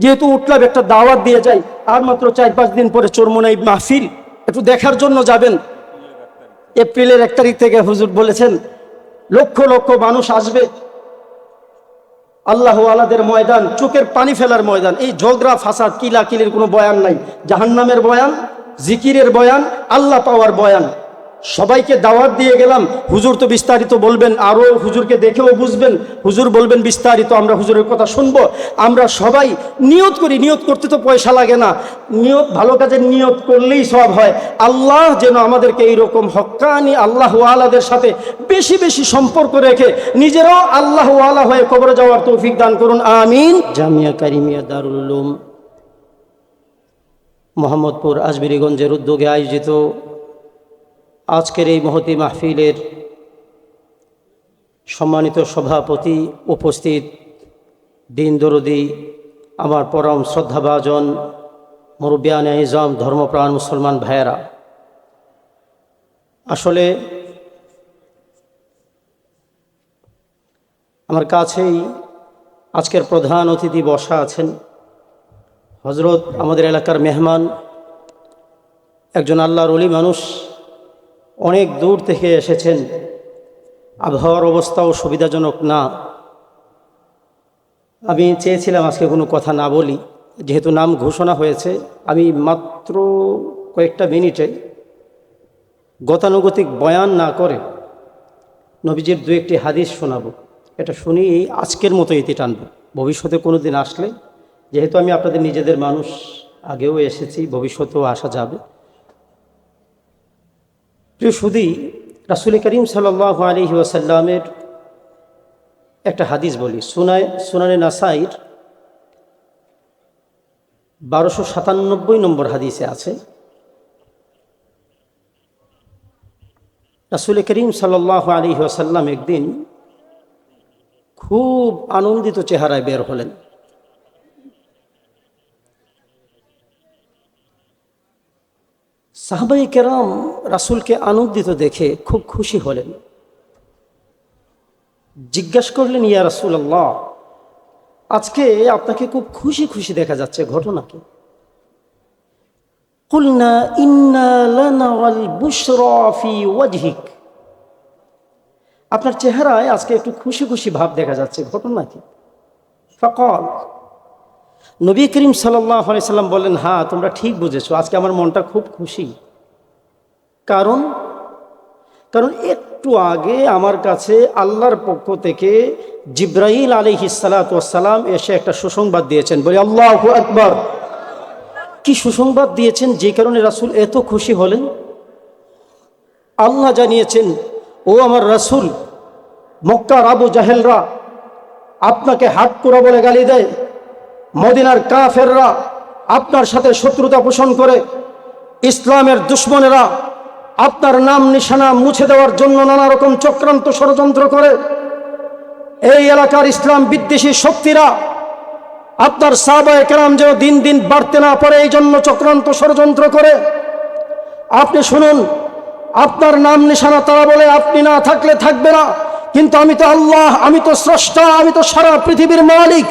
যেহেতু উঠলাম একটা দাওয়াত দিয়ে যাই, আর মাত্র 4-5 দিন পরে চরমোনাই মাহফিল, একটু দেখার জন্য যাবেন। এপ্রিলের 1 তারিখ থেকে হুজুর বলেছেন লক্ষ লক্ষ মানুষ আসবে। আল্লাহ আলাদের ময়দান, চোখের পানি ফেলার ময়দান। এই ঝগড়া ফাসাদ কিলাকিলির কোনো বয়ান নাই, জাহান্নামের বয়ান, জিকিরের বয়ান, আল্লাহ পাওয়ার বয়ান। সবাইকে দাওয়াত দিয়ে গেলাম। হুজুর তো বিস্তারিত বলবেন, আরও হুজুরকে দেখেও বুঝবেন, হুজুর বলবেন বিস্তারিত, আমরা হুজুরের কথা শুনবো। আমরা সবাই নিয়ত করি, নিয়ত করতে তো পয়সা লাগে না, নিয়ত ভালো কাজের নিয়ত করলেই সব হয়। আল্লাহ যেন আমাদেরকে এইরকম হক্কানি আল্লাহ ওয়ালাদের সাথে বেশি বেশি সম্পর্ক রেখে নিজেরাও আল্লাহ ওয়ালা হয়ে কবরে যাওয়ার তৌফিক দান করুন, আমিন। জামিয়া কারিমিয়া দারুল উলুম মোহাম্মদপুর আজমিরিগঞ্জের উদ্যোগে আয়োজিত আজকের এই মহতি মাহফিলের সম্মানিত সভাপতি, উপস্থিত দিন দরদি, আমার পরম শ্রদ্ধাভাজন মুরব্বিয়ানে ইজাম, ধর্মপ্রাণ মুসলমান ভাইয়েরা, আসলে আমার কাছেই আজকের প্রধান অতিথি বসা আছেন। হজরত আমাদের এলাকার মেহমান, একজন আল্লাহর ওলি মানুষ, অনেক দূর থেকে এসেছেন। আবহাওয়ার অবস্থাও সুবিধাজনক না। আমি চেয়েছিলাম আজকে কোনো কথা না বলি, যেহেতু নাম ঘোষণা হয়েছে। আমি মাত্র কয়েকটা মিনিটে গতানুগতিক বয়ান না করে নবীজির 2-1টি হাদিস শোনাবো। এটা শুনি আজকের মতো ইতি টানব। ভবিষ্যতে কোনো দিন আসলে, যেহেতু আমি আপনাদের নিজেদের মানুষ, আগেও এসেছি, ভবিষ্যতেও আসা যাবে। প্রিয় সুধী, রাসূল করিম সাল্লাল্লাহু আলাইহি ওয়াসাল্লামের একটা হাদিস বলি। সুনানে নাসাইর 1297 নম্বর হাদিসে আছে, রাসূল করিম সাল্লাল্লাহু আলাইহি ওয়াসাল্লাম একদিন খুব আনন্দিত চেহারায় বের হলেন। সাহাবায়ে কেরাম রাসূলকে আনন্দিত দেখে খুব খুশি হলেন। জিজ্ঞাসা করলেন, ইয়া রাসূলুল্লাহ, আজকে আপনাকে খুব খুশি খুশি দেখা যাচ্ছে, ঘটনা কি? কুলনা ইন্না লানারাল বুশরা ফি ওয়াজহিক, আপনার চেহারায় আজকে একটু খুশি খুশি ভাব দেখা যাচ্ছে, ঘটনা কি? ফাকাল, নবী করিম সাল্লাল্লাহু আলাইহি সাল্লাম বললেন, হ্যাঁ, তোমরা ঠিক বুঝেছো, আজকে আমার মনটা খুব খুশি। কারণ একটু আগে আমার কাছে আল্লাহর পক্ষ থেকে জিবরাইল আলাইহিস সালাতু ওয়াস সালাম এসে একটা সুসংবাদ দিয়েছেন। বলি আল্লাহু আকবার। কি সুসংবাদ দিয়েছেন যে কারণে রাসূল এত খুশি হলেন? আল্লাহ জানিয়েছেন, ও আমার রাসূল, মক্কার আবু জাহেলরা আপনাকে হাতকোরা বলে গালি দেয়, মদিনার কাফেররা আপনার সাথে শত্রুতা পোষণ করে, ইসলামের দুশমনেরা আপনার নাম নিশানা মুছে দেওয়ার জন্য নানা রকম চক্রান্ত ষড়যন্ত্র করে, এই এলাকার ইসলাম বিদ্বেষী শক্তিরা আপনার সাহাবায়ে কেরাম যেন দিন দিন বাড়তে না পারে এই জন্য চক্রান্ত ষড়যন্ত্র করে। আপনি শুনুন, আপনার নাম নিশানা তারা বলে আপনি না থাকলে থাকবে না, কিন্তু আমি তো আল্লাহ, আমি তো স্রষ্টা, আমি তো সারা পৃথিবীর মালিক,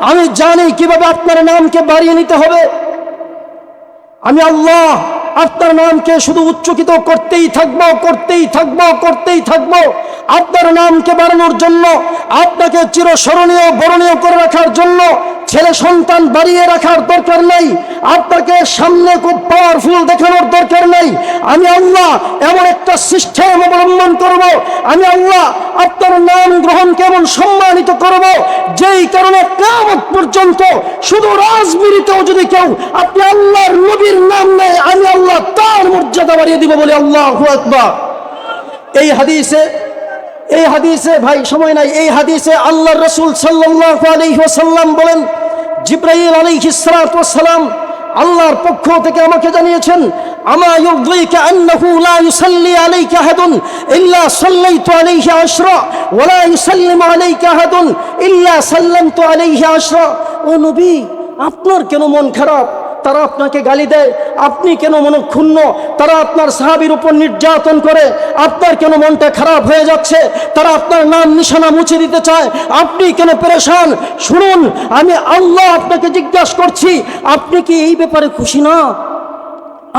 আমি জানি কিভাবে আপনার নামকে বাড়িয়ে নিতে হবে। আমি আল্লাহ আপনার নামকে শুধু উচ্চকিত করতেই থাকবো, করতেই থাকবো, করতেই থাকবো। আপনার নামকে বাড়ানোর জন্য, আপনাকে চিরস্মরণীয় বরণীয় করে রাখার জন্য ছেলে সন্তান বাড়িয়ে রাখার দরকার নেই, আপনাকে সামনে খুব পাওয়ারফুল দেখানোর দরকার নেই। আমি আল্লাহ এমন একটা সিস্টেম অবলম্বন করব, আমি আল্লাহ আপনার নাম গ্রহণকে এমন সম্মানিত করব, যেই কারণে কিয়ামত পর্যন্ত শুধু রাজনীতিতেও যদি কেউ আপনি আল্লাহর নবীর নাম নেয়, আমি আল্লাহ তার মর্যাদা বাড়িয়ে দিব। বলে আল্লাহু আকবার। এই হাদিসে ভাই সময় নাই, এই হাদিসে আল্লাহর রাসূল সাল্লাল্লাহু আলাইহি ওয়াসাল্লাম বলেন, জিবরাইল আলাইহিস সালাতু ওয়াস সালাম আল্লাহর পক্ষ থেকে আমাকে জানিয়েছেন, আমা ইউযিকা আন্নাহু লা ইউসাল্লি আলাইকা আহাদুন ইল্লা সাল্লাইতু আলাইহি আশরা ওয়া লা ইউসাল্লিমু আলাইকা আহাদুন ইল্লা সাল্লামতু আলাইহি আশরা। ও নবী, আপনার কেন মন খারাপ? তারা আপনাকে গালি দেয়, আপনি কেন মনক্ষুণ্ণ? তারা আপনার সাহাবীর উপর নির্যাতন করে, আপনার কেন মনটা খারাপ হয়ে যাচ্ছে? তারা আপনার নাম নিশানা মুছে দিতে চায়, আপনি কেন পেরেশান? শুনুন, আমি আল্লাহ আপনাকে জিজ্ঞাসা করছি, আপনি কি এই ব্যাপারে খুশি না?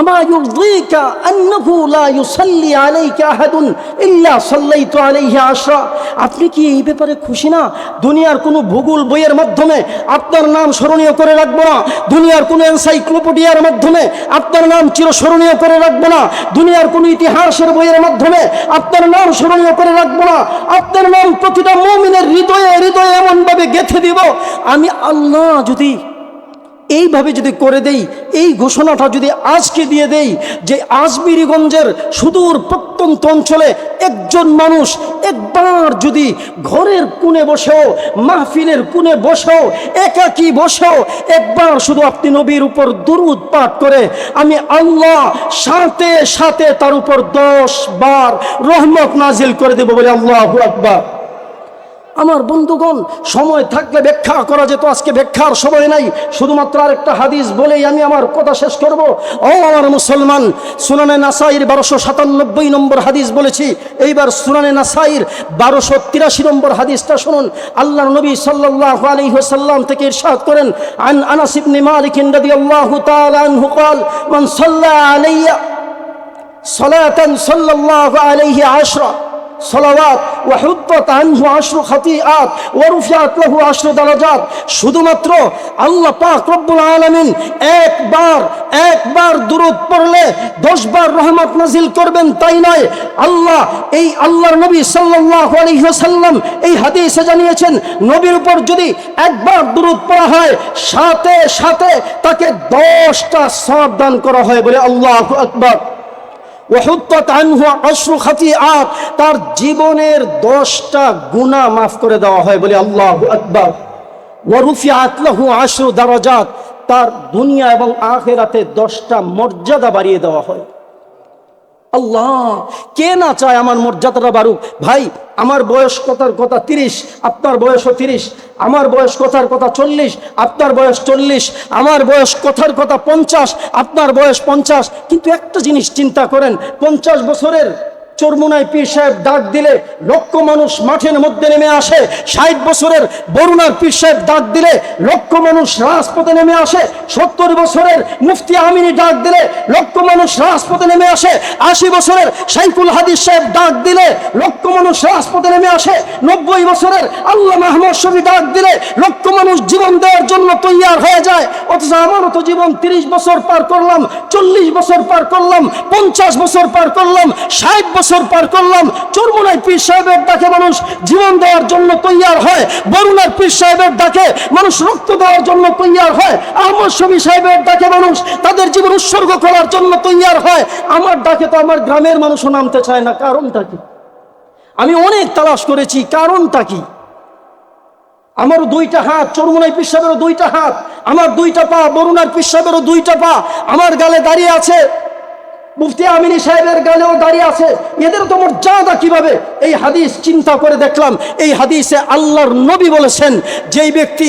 আমা ইউরদিকা আন্নাহু লা ইউসাল্লি আলাইকা আহাদুন ইল্লা সাল্লাইতু আলাইহি আশরা। আপনি কি এই ব্যাপারে খুশি না? দুনিয়ার কোনো ভূগোল বইয়ের মাধ্যমে আপনার নাম স্মরণীয় করে রাখবো না, দুনিয়ার কোনো এনসাইক্লোপিডিয়ার মাধ্যমে আপনার নাম চিরস্মরণীয় করে রাখবো না, দুনিয়ার কোনো ইতিহাসের বইয়ের মাধ্যমে আপনার নাম স্মরণীয় করে রাখবো না, আপনার নাম প্রতিটা মুমিনের হৃদয়ে হৃদয়ে এমনভাবে গেঁথে দিব, আমি আল্লাহ যদি এইভাবে যদি করে দেই, এই ঘোষণাটা যদি আজকে দিয়ে দেই যে আজমিরিগঞ্জের সুদূর প্রত্যন্ত অঞ্চলে একজন মানুষ একবার যদি ঘরের কোণে বসেও, মাহফিলের কোণে বসেও, একাকী বসেও একবার শুধু আপনি নবীর উপর দুরূদ পাঠ করে, আমি আল্লাহ সাথে সাথে তার উপর 10 বার রহমত নাজিল করে দেব বলে আল্লাহু আকবার। আমার বন্ধুগণ, সময় থাকলে ব্যাখ্যা করা যেত, আজকে ব্যাখ্যার সময় নাই। শুধুমাত্র আরেকটা হাদিস বলেই আমি আমার কথা শেষ করব। ও আমার মুসলমান, সুনানে নাসাইর 1297 নম্বর হাদিস বলেছি, এইবার সুনানে নাসাইর 1283 নম্বর হাদিসটা শুনুন। আল্লাহর নবী সাল্লাল্লাহু আলাইহি ওয়াসাল্লাম থেকে ইরশাদ করেন, আন আনাস ইবনে মালিক রাদিয়াল্লাহু তাআলা আনহু قال من صلى علي صلاة صلى الله عليه 10 صلوات وحطت عنه 10 خطيئات ورفعت له 10 درجات। শুধুমাত্র আল্লাহ পাক রব্বুল আলামিন একবার দুরূদ পড়লে 10 বার রহমত নাজিল করবেন, তাই নয়, আল্লাহ এই আল্লাহর নবী সাল্লাল্লাহু আলাইহি ওয়াসাল্লাম এই হাদিসে জানিয়েছেন, নবীর উপর যদি একবার দুরূদ পড়া হয় সাথে সাথে তাকে 10টা সওয়াব দান করা হয় বলে আল্লাহু আকবার। ওয়াহুত্তাত আনহু 10 খাতিআত, তার জীবনের 10টা গুনাহ মাফ করে দেওয়া হয় বলে আল্লাহু আকবার। ওয়া রুফিআত লাহু 10 দারাজাত, তার দুনিয়া এবং আখিরাতে 10টা মর্যাদা বাড়িয়ে দেওয়া হয়। আল্লাহ কে না চায় আমার মর্যাদাটা বাড়ুক? ভাই, আমার বয়স কথার কথা 30, আপনার বয়সও 30, আমার বয়স কথার কথা 40, আপনার বয়স 40, আমার বয়স কথার কথা 50, আপনার বয়স 50। কিন্তু একটা জিনিস চিন্তা করেন, 50 বছরের চরমুনাই পীর সাহেব ডাক দিলে লক্ষ মানুষ মাঠের মধ্যে নেমে আসে, 60 বছরের বরুণার পীর সাহেব ডাক দিলে লক্ষ মানুষ রাজপথে নেমে আসে, 70 বছরের মুফতি আমিনী ডাক দিলে লক্ষ মানুষ রাজপথে নেমে আসে, 80 বছরের শাইখুল হাদিস সাহেব ডাক দিলে লক্ষ মানুষ রাজপথে নেমে আসে, 90 বছরের আল্লাহ মাহমুদ শফি ডাক দিলে লক্ষ মানুষ জীবন দেওয়ার জন্য তৈয়ার হয়ে যায়। অথচ আমারও তো জীবন 30 বছর পার করলাম, 40 বছর পার করলাম, 50 বছর পার করলাম, 60 বছর পার করলাম। চরমুনাই পীর সাহেবের ডাকে মানুষ জীবন দেওয়ার জন্য তৈয়ার হয়, বরুণার পীর সাহেবের ডাকে মানুষ রক্ত দেওয়ার জন্য তৈয়ার হয়, আহমদ শফি সাহেবের ডাকে মানুষ তাদের জীবন উৎসর্গ করার জন্য তৈয়ার হয়। আমার ডাকে তো আমার গ্রামের মানুষও নামতে চায় না, কারণটা কি? আমি অনেক তালাশ করেছি, কারণটা কি? আমারও 2টা হাত, চরমুনাই পীর সাহেবেরও 2টা হাত, আমার 2টা পা, বরুণার পীর সাহেবেরও 2টা পা, আমার গালে দাঁড়িয়ে আছে, মুফতি আমিনী সাহেবের গালেও দাঁড়িয়ে আছে, এদের তো মর্যাদা কিভাবে? এই হাদিস চিন্তা করে দেখলাম, এই হাদিসে আল্লাহর নবী বলেছেন, যেই ব্যক্তি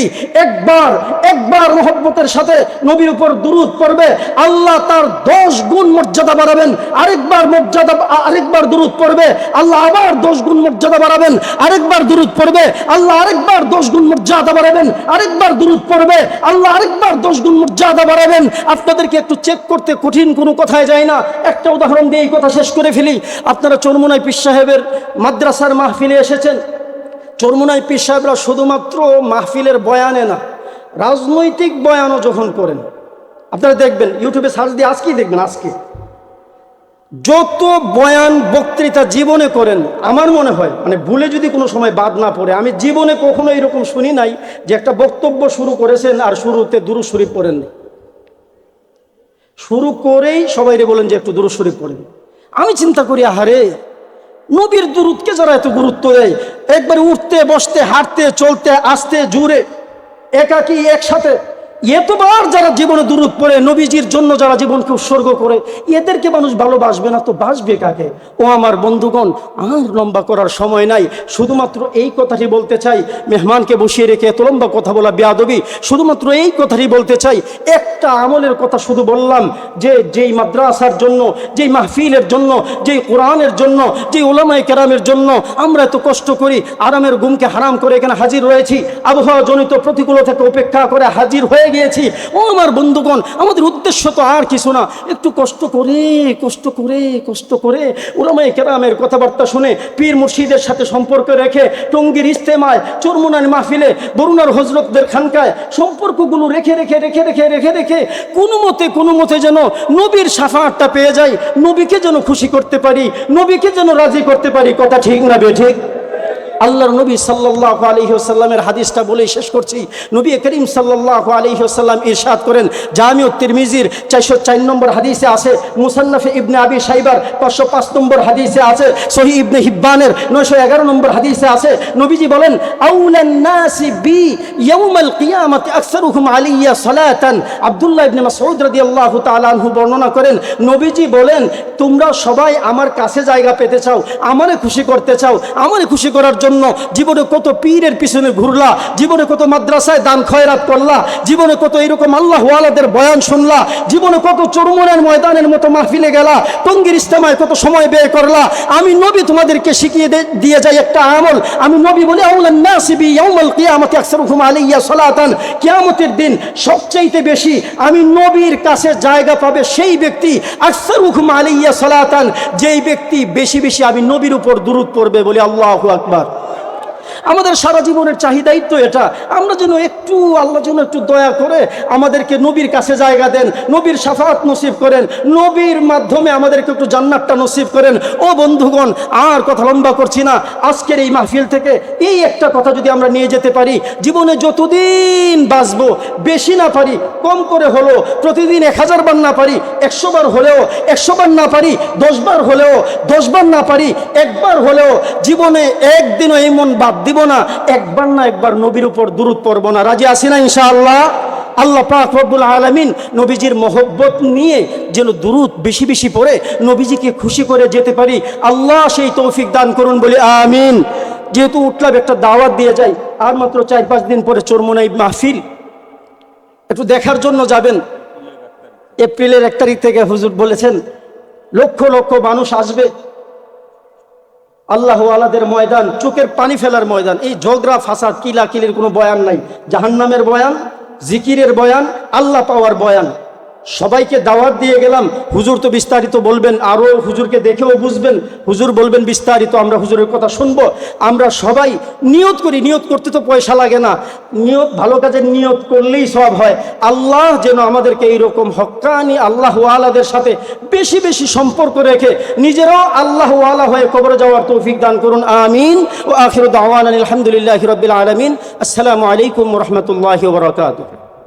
একবার মহব্বতের সাথে নবীর উপর দুরূদ পড়বে, আল্লাহ তার 10 গুণ মর্যাদা বাড়াবেন। আরেকবার দুরূদ পড়বে, আল্লাহ আবার 10 গুণ মর্যাদা বাড়াবেন। আরেকবার দুরূদ পড়বে, আল্লাহ আরেকবার 10 গুণ মর্যাদা বাড়াবেন। আরেকবার দুরূদ পড়বে, আল্লাহ আরেকবার 10 গুণ মর্যাদা বাড়াবেন। আপনাদেরকে একটু চেক করতে কঠিন কোনো কথায় যায় না, একটা উদাহরণ দিয়ে এই কথা শেষ করে ফেলি। আপনারা চরমুনাই পীর সাহেবের মাদ্রাসার মাহফিলে এসেছেন। চরমুনাই পীর সাহেবরা শুধুমাত্র মাহফিলের বয়ানে না, রাজনৈতিক বয়ানও যখন করেন, আপনারা দেখবেন, ইউটিউবে সার্চ দিয়ে আজকেই দেখবেন, আজকে যত বয়ান বক্তৃতা জীবনে করেন, আমার মনে হয়, মানে ভুলে যদি কোনো সময় বাদ না পড়ে, আমি জীবনে কখনো এরকম শুনি নাই যে একটা বক্তব্য শুরু করেছেন আর শুরুতে দুরূদ শরীফ পড়েননি। শুরু করেই সবাইরে বলেন যে একটু দুরূদ শরীফ পড়েন। আমি চিন্তা করি, আহারে, নবীর দুরূদকে যারা এত গুরুত্ব দেয়, একবার উঠতে বসতে হাঁটতে চলতে আসতে জুড়ে একাকি একসাথে এতবার যারা জীবনে দুরূদ পড়ে, নবীজির জন্য যারা জীবনকে উৎসর্গ করে, এদেরকে মানুষ ভালোবাসবে না তো বাসবে কাকে? ও আমার বন্ধুগণ, আর লম্বা করার সময় নাই, শুধুমাত্র এই কথাটি বলতে চাই। মেহমানকে বসিয়ে রেখে এত লম্বা কথা বলা বেয়াদবি। শুধুমাত্র এই কথাটি বলতে চাই, একটা আমলের কথা শুধু বললাম, যে যেই মাদ্রাসার জন্য, যেই মাহফিলের জন্য, যেই কোরআনের জন্য, যেই ওলামায়ে কেরামের জন্য আমরা এত কষ্ট করি, আরামের ঘুমকে হারাম করে এখানে হাজির রয়েছি, আবহাওয়া জনিত প্রতিকূলতাকে উপেক্ষা করে হাজির হয়ে গিয়েছি। ও আমার বন্ধুগণ, আমাদের উদ্দেশ্য তো আর কিছু না, একটু কষ্ট করে কষ্ট করে উলামায়ে কেরামের কথাবার্তা শুনে, পীর মুর্শিদের সাথে সম্পর্ক রেখে, টঙ্গীর ইজতেমায়, চরমুনার মাহফিলে, বরুণার হজরতদের খানকায় সম্পর্কগুলো রেখে কোনো মতে যেন নবীর শাফাআতটা পেয়ে যাই, নবীকে যেন খুশি করতে পারি, নবীকে যেন রাজি করতে পারি। কথা ঠিক না বেঠিক? আল্লাহর নবী সাল্লাল্লাহু আলাইহি ওয়াসাল্লামের হাদিসটা বলেই শেষ করছি। নবী করিম সাল্লাল্লাহু আলাইহি ওয়াসাল্লাম ইরশাদ করেন, জামিউত তিরমিজির 404 নম্বর হাদিসে আছে, মুসান্নাফে ইবনে আবি শাইবার 505 নম্বর হাদিসে আছে, সহিহ ইবনে হিব্বানের 911 নম্বর হাদিসে আছে। নবীজি বলেন, আউলান নাসি বি ইয়াউমাল কিয়ামাতি আকসারুহুম আলাইয়া সালাতান। আব্দুল্লাহ ইবনে মাসউদ রাদিয়াল্লাহু তাআলা আনহু বর্ণনা করেন, নবীজি বলেন, তোমরা সবাই আমার কাছে জায়গা পেতে চাও, আমারে খুশি করতে চাও, আমারে খুশি করার জন্য জীবনে কত পীরের পিছনে ঘুরলা, জীবনে কত মাদ্রাসায় দান খয়রাত করলা, জীবনে কত এরকম আল্লাহ ওয়ালাদের বয়ান শুনলা, জীবনে কত চরমুনার ময়দানের মতো মাহফিলে গেলা, টঙ্গীর ইজতেমায় কত সময় ব্যয় করলা। আমি নবী তোমাদেরকে শিখিয়ে দিয়ে যাই একটা আমল। আমি নবী বলি, আউলান নাসি বি ইয়াউমাল কিয়ামাতি আকসারুহুম আলাইয়া সালাতান। কিয়ামতের দিন সবচেয়ে বেশি আমি নবীর কাছে জায়গা পাবে সেই ব্যক্তি, আকসারুহুম আলাইয়া সালাতান, যেই ব্যক্তি বেশি বেশি আমি নবীর উপর দুরূদ পড়বে। বলি আল্লাহু আকবার। আমাদের সারা জীবনের চাহিদাই তো এটা, আমরা যেন একটু, আল্লাহ যেন একটু দয়া করে আমাদেরকে নবীর কাছে জায়গা দেন, নবীর শাফাআত নসিব করেন, নবীর মাধ্যমে আমাদেরকে একটু জান্নাতটা নসিব করেন। ও বন্ধুগণ, আর কথা লম্বা করছি না, আজকের এই মাহফিল থেকে এই একটা কথা যদি আমরা নিয়ে যেতে পারি, জীবনে যতদিন বাঁচবো, বেশি না পারি কম করে হলো, প্রতিদিন 1000 বার না পারি 100 বার হলেও, 100 বার না পারি 10 বার হলেও, 10 বার না পারি 1 বার হলেও, জীবনে একদিনও এই মন বাদ দিব না, একবার না একবার নবীর উপর দুরূদ পড়ব না। রাজি আছি না ইনশাআল্লাহ? আল্লাহ পাক রব্বুল আলামিন নবীজির মহব্বত নিয়ে যেন দুরূদ বেশি বেশি পড়ে নবীজিকে খুশি করে যেতে পারি, আল্লাহ সেই তৌফিক দান করুন, বলি আমিন। যেহেতু উঠলাম, একটা দাওয়াত দিয়ে যাই, আর মাত্র 4-5 দিন পরে চরমোনাই মাহফিল, একটু দেখার জন্য যাবেন। এপ্রিলের 1 তারিখ থেকে হুজুর বলেছেন লক্ষ লক্ষ মানুষ আসবে, আল্লাহ ওয়ালাদের ময়দান, চোখের পানি ফেলার ময়দান। এই ঝগড়া ফাসাদ কিলাকিলির কোনো বয়ান নাই, জাহান্নামের বয়ান, জিকিরের বয়ান, আল্লাহ পাওয়ার বয়ান। সবাইকে দাওয়াত দিয়ে গেলাম। হুজুর তো বিস্তারিত বলবেন, আরও হুজুরকে দেখেও বুঝবেন, হুজুর বলবেন বিস্তারিত, আমরা হুজুরের কথা শুনবো। আমরা সবাই নিয়ত করি, নিয়ত করতে তো পয়সা লাগে না, নিয়ত ভালো কাজের নিয়ত করলেই সব হয়। আল্লাহ যেন আমাদেরকে এইরকম হক্কানি আল্লাহ ওয়ালাদের সাথে বেশি বেশি সম্পর্ক রেখে নিজেরাও আল্লাহ ওয়ালা হয়ে কবরে যাওয়ার তৌফিক দান করুন, আমিন। ও আখিরু দাওয়ানা আলহামদুলিল্লাহি রাব্বিল আলামিন। আসসালামু আলাইকুম ওয়া রাহমাতুল্লাহি ওয়া বারাকাতুহু।